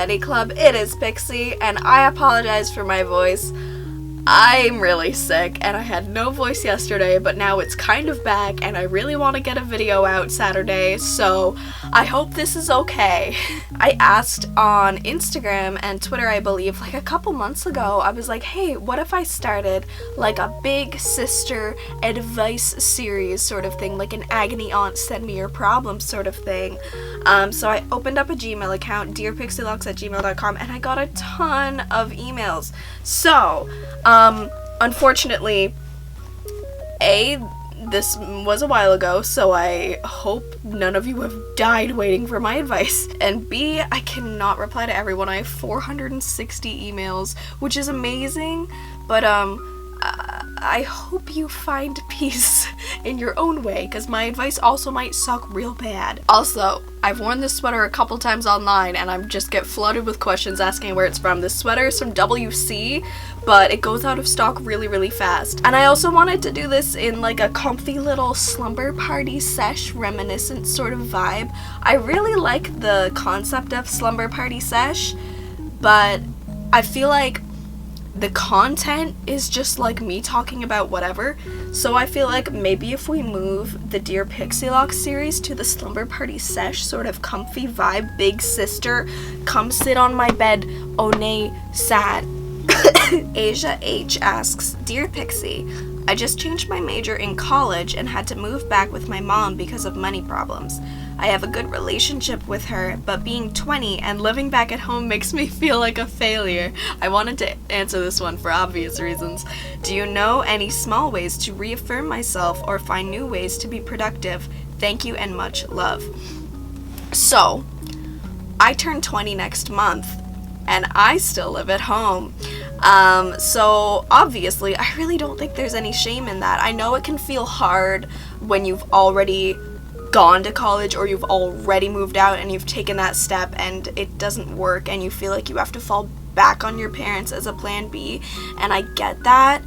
Study Club. It is Pixie, and I apologize for my voice. I'm really sick, and I had no voice yesterday, but now it's kind of back, and I really want to get a video out Saturday, so I hope this is okay. I asked on Instagram and Twitter, I believe, like a couple months ago, I was like, hey, what if I started like a big sister advice series sort of thing, like an agony aunt send me your problems sort of thing. So I opened up a Gmail account, dearpixielocks@gmail.com, and I got a ton of emails. So, unfortunately, this was a while ago, so I hope none of you have died waiting for my advice. And B, I cannot reply to everyone. I have 460 emails, which is amazing, but I hope you find peace in your own way, because my advice also might suck real bad. Also, I've worn this sweater a couple times online, and I just get flooded with questions asking where it's from. This sweater is from WC, but it goes out of stock really, really fast. And I also wanted to do this in like a comfy little slumber party sesh reminiscent sort of vibe. I really like the concept of slumber party sesh, but I feel like the content is just like me talking about whatever, so I feel like maybe if we move the Dear Pixielocks series to the slumber party sesh sort of comfy vibe, big sister, come sit on my bed, oh nay, sad. Asia H asks, Dear Pixie, I just changed my major in college and had to move back with my mom because of money problems. I have a good relationship with her, but being 20 and living back at home makes me feel like a failure. I wanted to answer this one for obvious reasons. Do you know any small ways to reaffirm myself or find new ways to be productive? Thank you and much love. So, I turn 20 next month, and I still live at home. So obviously, I really don't think there's any shame in that. I know it can feel hard when you've already gone to college or you've already moved out and you've taken that step and it doesn't work and you feel like you have to fall back on your parents as a plan B, and I get that.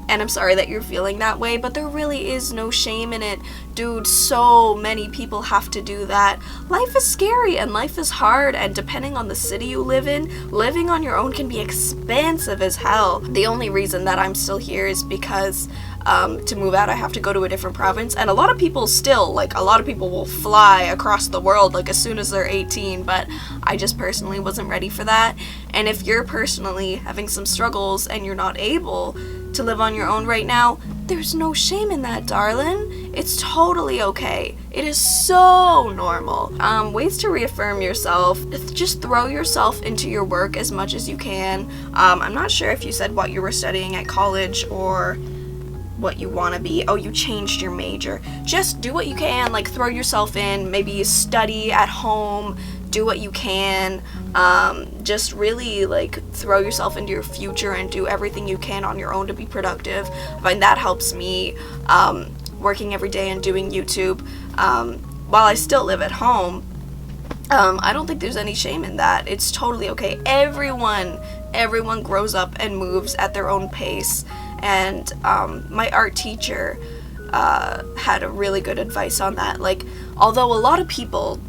And I'm sorry that you're feeling that way, but there really is no shame in it. Dude, so many people have to do that. Life is scary and life is hard, and depending on the city you live in, living on your own can be expensive as hell. The only reason that I'm still here is because to move out I have to go to a different province, and a lot of people will fly across the world like as soon as they're 18, but I just personally wasn't ready for that. And if you're personally having some struggles and you're not able to live on your own right now, there's no shame in that, darling. It's totally okay. It is so normal. Ways to reaffirm yourself: just throw yourself into your work as much as you can. I'm not sure if you said what you were studying at college or what you want to be. Oh, you changed your major. Just do what you can, like throw yourself in, maybe study at home, do what you can. Just really like throw yourself into your future and do everything you can on your own to be productive. I find that helps me, working every day and doing YouTube while I still live at home. I don't think there's any shame in that. It's totally okay. Everyone grows up and moves at their own pace. And my art teacher had a really good advice on that. Like, although a lot of people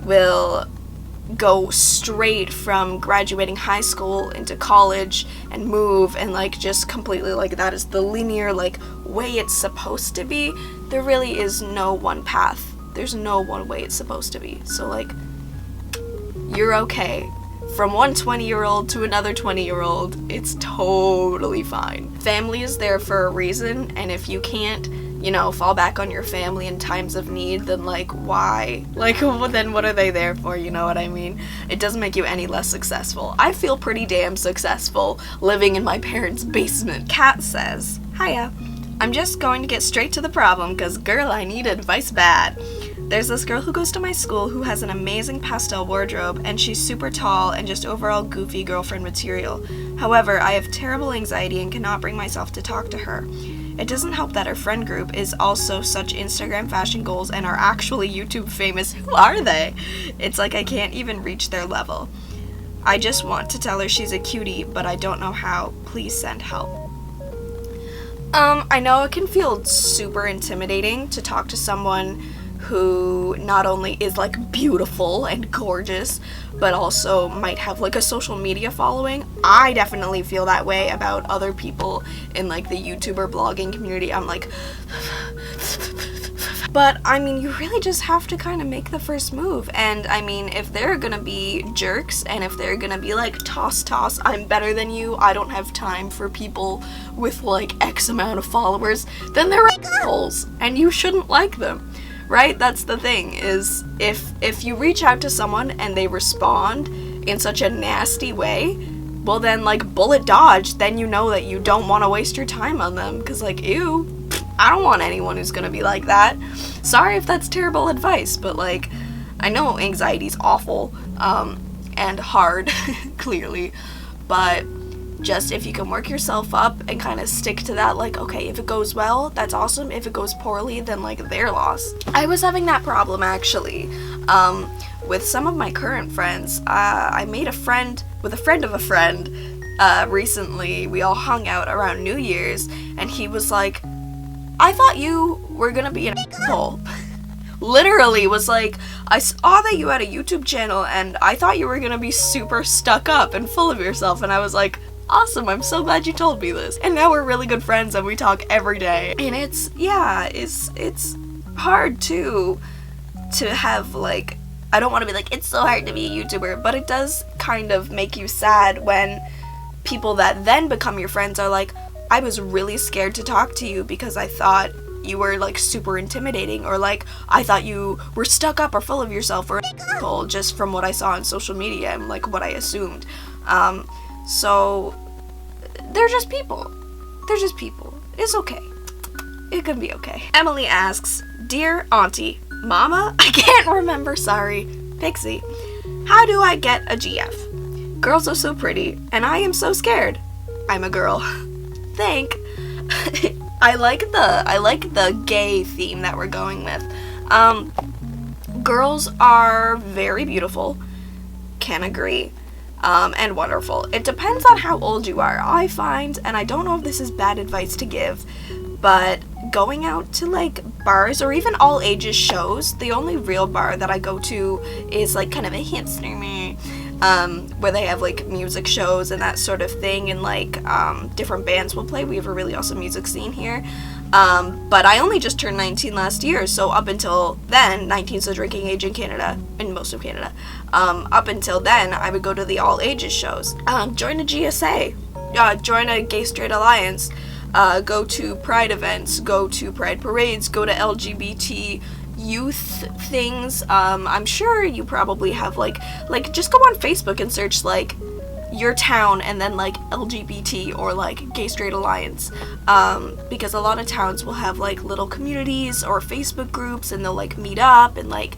will go straight from graduating high school into college and move and like just completely like that is the linear like way it's supposed to be, there really is no one path. There's no one way it's supposed to be. So like, you're okay. From one 20-year-old to another 20-year-old, it's totally fine. Family is there for a reason, and if you can't, fall back on your family in times of need, then like, why? Like, then what are they there for, you know what I mean? It doesn't make you any less successful. I feel pretty damn successful living in my parents' basement. Kat says, hiya, I'm just going to get straight to the problem, cause girl, I need advice bad. There's this girl who goes to my school who has an amazing pastel wardrobe, and she's super tall and just overall goofy girlfriend material. However, I have terrible anxiety and cannot bring myself to talk to her. It doesn't help that her friend group is also such Instagram fashion goals and are actually YouTube famous. Who are they? It's like I can't even reach their level. I just want to tell her she's a cutie, but I don't know how. Please send help. I know it can feel super intimidating to talk to someone who not only is like beautiful and gorgeous, but also might have like a social media following. I definitely feel that way about other people in like the YouTuber blogging community. I'm like, but I mean, you really just have to kind of make the first move. And I mean, if they're gonna be jerks and if they're gonna be like, toss, I'm better than you, I don't have time for people with like X amount of followers, then they're assholes and you shouldn't like them, right? That's the thing, is if you reach out to someone and they respond in such a nasty way, well then like bullet dodge, then you know that you don't want to waste your time on them, because like, ew, I don't want anyone who's gonna be like that. Sorry if that's terrible advice, but like, I know anxiety's awful, and hard, clearly, but just if you can work yourself up and kind of stick to that, like, okay, if it goes well, that's awesome. If it goes poorly, then like, they're lost. I was having that problem actually, with some of my current friends. I made a friend with a friend of a friend, recently. We all hung out around New Year's, and he was like, I thought you were gonna be an asshole. Literally was like, I saw that you had a YouTube channel and I thought you were gonna be super stuck up and full of yourself. And I was like, awesome, I'm so glad you told me this. And now we're really good friends and we talk every day. And it's hard to have like, I don't want to be like, it's so hard to be a YouTuber, but it does kind of make you sad when people that then become your friends are like, I was really scared to talk to you because I thought you were like super intimidating, or like I thought you were stuck up or full of yourself or asshole just from what I saw on social media and like what I assumed. So they're just people. They're just people. It's okay. It can be okay. Emily asks, Dear Auntie, Mama, I can't remember, sorry, Pixie, how do I get a GF? Girls are so pretty and I am so scared. I'm a girl. Think. I like the gay theme that we're going with. Girls are very beautiful, can agree, and wonderful. It depends on how old you are. I find, and I don't know if this is bad advice to give, but going out to like bars or even all ages shows, the only real bar that I go to is like kind of a hipster me. Where they have like music shows and that sort of thing, and like different bands will play. We have a really awesome music scene here. But I only just turned 19 last year, so up until then, 19 is the drinking age in Canada, in most of Canada. Up until then, I would go to the all ages shows. Join a GSA, join a Gay Straight Alliance, go to Pride events, go to Pride parades, go to LGBT youth things. I'm sure you probably have like just go on Facebook and search like your town and then like LGBT or like Gay Straight Alliance, because a lot of towns will have like little communities or Facebook groups, and they'll like meet up and like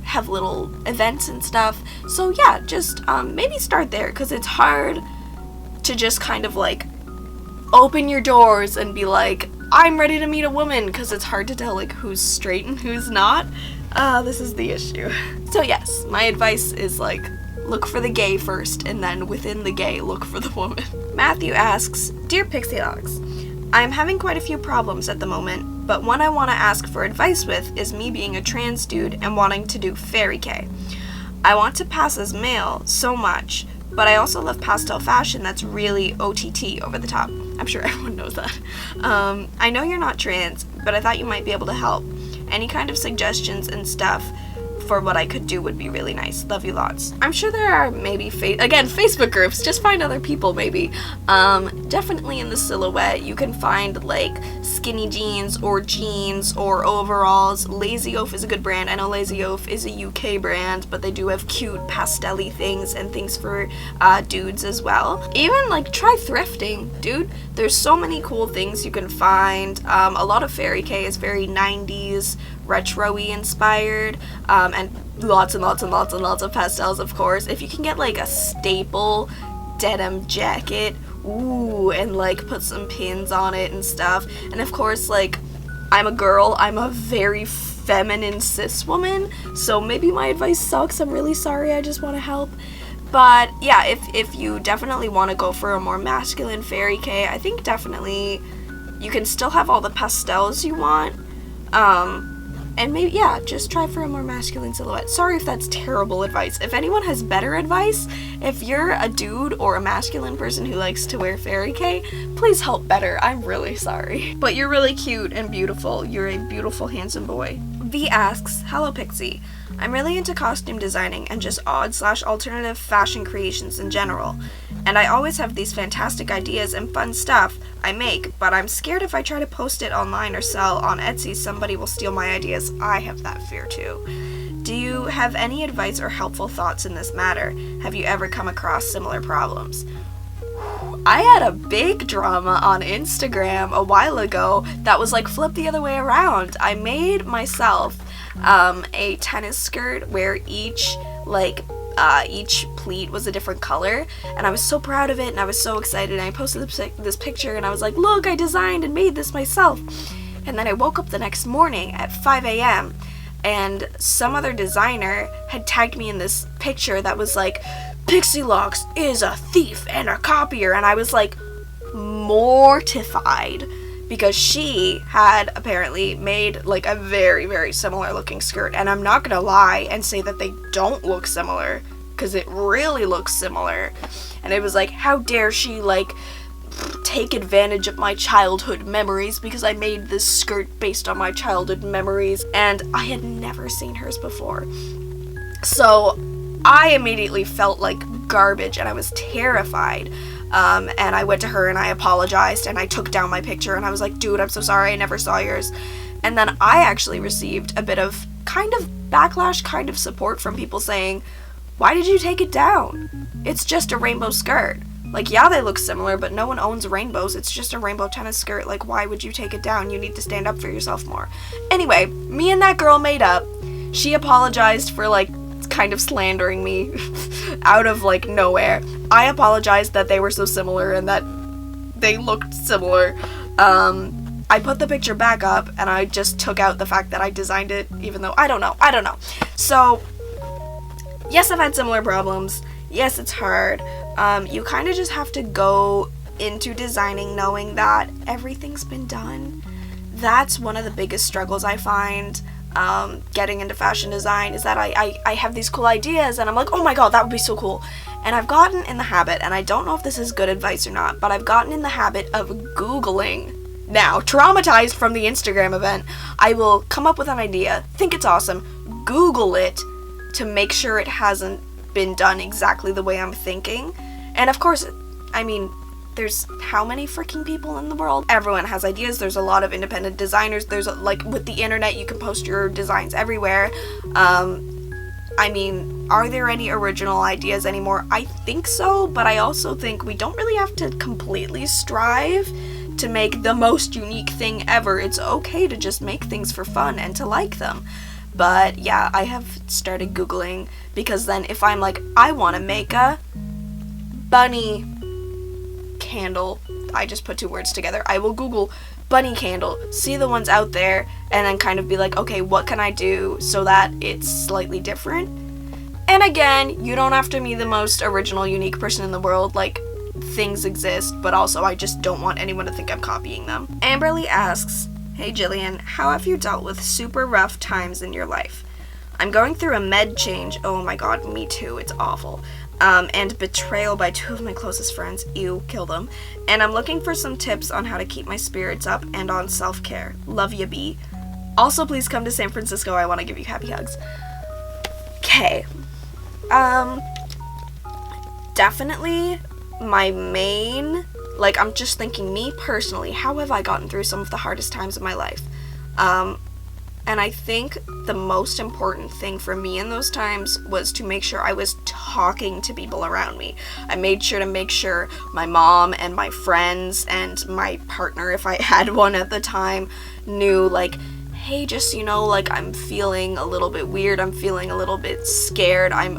have little events and stuff. So yeah, just maybe start there, because it's hard to just kind of like open your doors and be like, I'm ready to meet a woman, because it's hard to tell like who's straight and who's not. This is the issue. So yes, my advice is like, look for the gay first, and then within the gay, look for the woman. Matthew asks, Dear Pixielocks, I'm having quite a few problems at the moment, but one I want to ask for advice with is me being a trans dude and wanting to do fairy K. I want to pass as male so much, but I also love pastel fashion that's really OTT, over the top. I'm sure everyone knows that. I know you're not trans, but I thought you might be able to help. Any kind of suggestions and stuff for what I could do would be really nice. Love you lots. I'm sure there are maybe, Facebook groups. Just find other people maybe. Definitely in the silhouette, you can find like skinny jeans or overalls. Lazy Oaf is a good brand. I know Lazy Oaf is a UK brand, but they do have cute pastel-y things and things for dudes as well. Even like try thrifting, dude. There's so many cool things you can find. A lot of fairy K is very 90s retro-y inspired, and lots of pastels, of course. If you can get like a staple denim jacket, ooh, and like put some pins on it and stuff. And of course, like, I'm a girl, I'm a very feminine cis woman, so maybe my advice sucks. I'm really sorry, I just want to help. But yeah, if you definitely want to go for a more masculine fairy K, I think definitely you can still have all the pastels you want, And maybe, yeah, just try for a more masculine silhouette. Sorry if that's terrible advice. If anyone has better advice, if you're a dude or a masculine person who likes to wear fairy K, please help better. I'm really sorry. But you're really cute and beautiful. You're a beautiful, handsome boy. V asks, hello Pixie. I'm really into costume designing and just odd/alternative fashion creations in general. And I always have these fantastic ideas and fun stuff I make, but I'm scared if I try to post it online or sell on Etsy, somebody will steal my ideas. I have that fear too. Do you have any advice or helpful thoughts in this matter? Have you ever come across similar problems? I had a big drama on Instagram a while ago that was like flipped the other way around. I made myself a tennis skirt where each pleat was a different color, and I was so proud of it and I was so excited, and I posted this picture and I was like, look, I designed and made this myself. And then I woke up the next morning at 5 a.m. and some other designer had tagged me in this picture that was like, Pixielocks is a thief and a copier, and I was like mortified because she had apparently made like a very, very similar looking skirt, and I'm not gonna lie and say that they don't look similar, because it really looks similar. And it was like, how dare she like take advantage of my childhood memories because I made this skirt based on my childhood memories, and I had never seen hers before. So I immediately felt like garbage and I was terrified. And I went to her and I apologized and I took down my picture and I was like, dude, I'm so sorry, I never saw yours. And then I actually received a bit of kind of backlash, kind of support from people saying, why did you take it down? It's just a rainbow skirt. Like, yeah, they look similar, but no one owns rainbows. It's just a rainbow tennis skirt. Like, why would you take it down? You need to stand up for yourself more. Anyway, me and that girl made up. She apologized for, like, kind of slandering me out of, like, nowhere. I apologized that they were so similar and that they looked similar. I put the picture back up and I just took out the fact that I designed it, even though I don't know. So, yes, I've had similar problems. Yes, it's hard. You kind of just have to go into designing knowing that everything's been done. That's one of the biggest struggles I find getting into fashion design, is that I have these cool ideas and I'm like, oh my god, that would be so cool. And I've gotten in the habit, and I don't know if this is good advice or not, but I've gotten in the habit of Googling. Now, traumatized from the Instagram event, I will come up with an idea, think it's awesome, Google it to make sure it hasn't been done exactly the way I'm thinking. And of course, I mean, there's how many freaking people in the world? Everyone has ideas. There's a lot of independent designers. There's like, with the internet, you can post your designs everywhere. I mean, are there any original ideas anymore? I think so, but I also think we don't really have to completely strive to make the most unique thing ever. It's okay to just make things for fun and to like them. But yeah, I have started Googling, because then if I'm like, I want to make a bunny candle, I just put two words together, I will Google bunny candle, see the ones out there, and then kind of be like, okay, what can I do so that it's slightly different? And again, you don't have to be the most original, unique person in the world. Like, things exist, but also I just don't want anyone to think I'm copying them. Amberly asks, hey Jillian, how have you dealt with super rough times in your life? I'm going through a med change. Oh my god, me too, it's awful. And betrayal by two of my closest friends. Ew, kill them. And I'm looking for some tips on how to keep my spirits up and on self-care. Love ya, B. Also, please come to San Francisco. I want to give you happy hugs. Okay. Definitely my main, like, I'm just thinking, me personally, how have I gotten through some of the hardest times of my life? And I think the most important thing for me in those times was to make sure I was talking to people around me. I made sure to make sure my mom and my friends and my partner, if I had one at the time, knew, like, hey, just so you know, like, I'm feeling a little bit weird, I'm feeling a little bit scared, I'm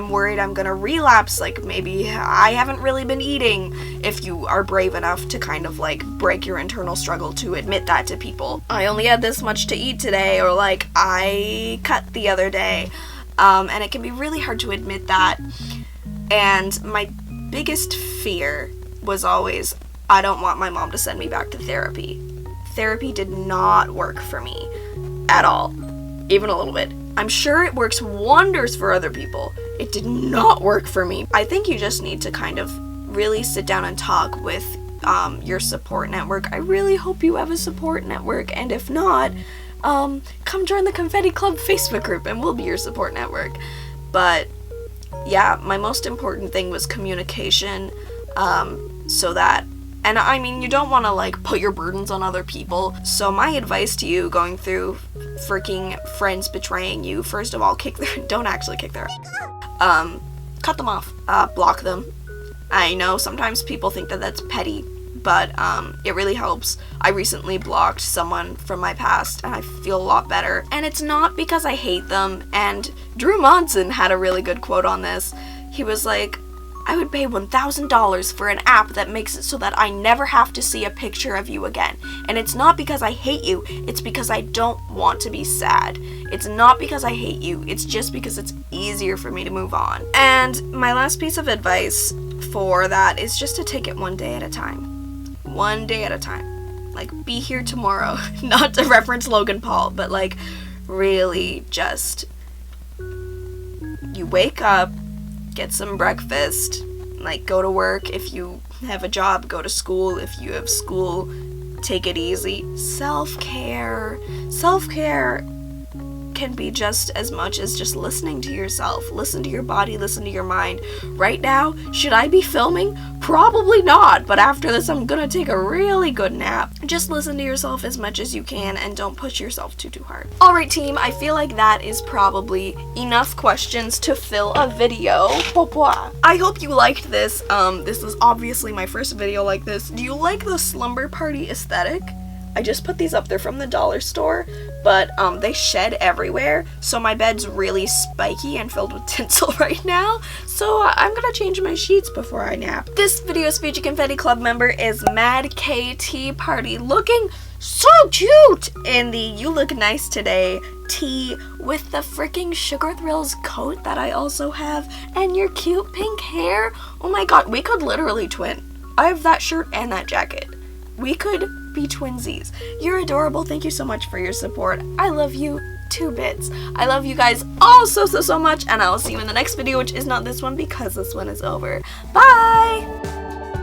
worried I'm gonna relapse, like, maybe I haven't really been eating, if you are brave enough to kind of, like, break your internal struggle to admit that to people. I only had this much to eat today, or, like, I cut the other day, and it can be really hard to admit that. And my biggest fear was always, I don't want my mom to send me back to therapy. Therapy did not work for me. at all, even a little bit. I'm sure it works wonders for other people. It did not work for me. I think you just need to kind of really sit down and talk with your support network. I really hope you have a support network, and if not, come join the Confetti Club Facebook group and we'll be your support network. But yeah, my most important thing was communication, so that, and I mean, you don't want to like put your burdens on other people. So my advice to you going through freaking friends betraying you, first of all, don't actually kick their cut them off, block them. I know sometimes people think that that's petty, but it really helps. I recently blocked someone from my past and I feel a lot better. And it's not because I hate them. And Drew Monson had a really good quote on this. He was like, I would pay $1,000 for an app that makes it so that I never have to see a picture of you again. And it's not because I hate you, it's because I don't want to be sad. It's not because I hate you, it's just because it's easier for me to move on. And my last piece of advice for that is just to take it one day at a time. One day at a time. Like, be here tomorrow. Not to reference Logan Paul, but like, really just, you wake up, get some breakfast, like go to work. If you have a job, go to school. If you have school, take it easy. Self-care can be just as much as just listening to yourself. Listen to your body, listen to your mind. Right now, should I be filming? Probably not, but after this I'm gonna take a really good nap. Just listen to yourself as much as you can and don't push yourself too hard. Alright team, I feel like that is probably enough questions to fill a video. I hope you liked this. This is obviously my first video like this. Do you like the slumber party aesthetic? I just put these up there from the dollar store, but they shed everywhere, so my bed's really spiky and filled with tinsel right now, so I'm gonna change my sheets before I nap. This video's featured Confetti Club member is Mad KT Party, looking so cute in the You Look Nice Today tee with the freaking Sugar Thrills coat that I also have, and your cute pink hair. Oh my god, we could literally twin. I have that shirt and that jacket. We could be twinsies. You're adorable. Thank you so much for your support. I love you 2 bits. I love you guys all so much, and I will see you in the next video, which is not this one because this one is over. Bye!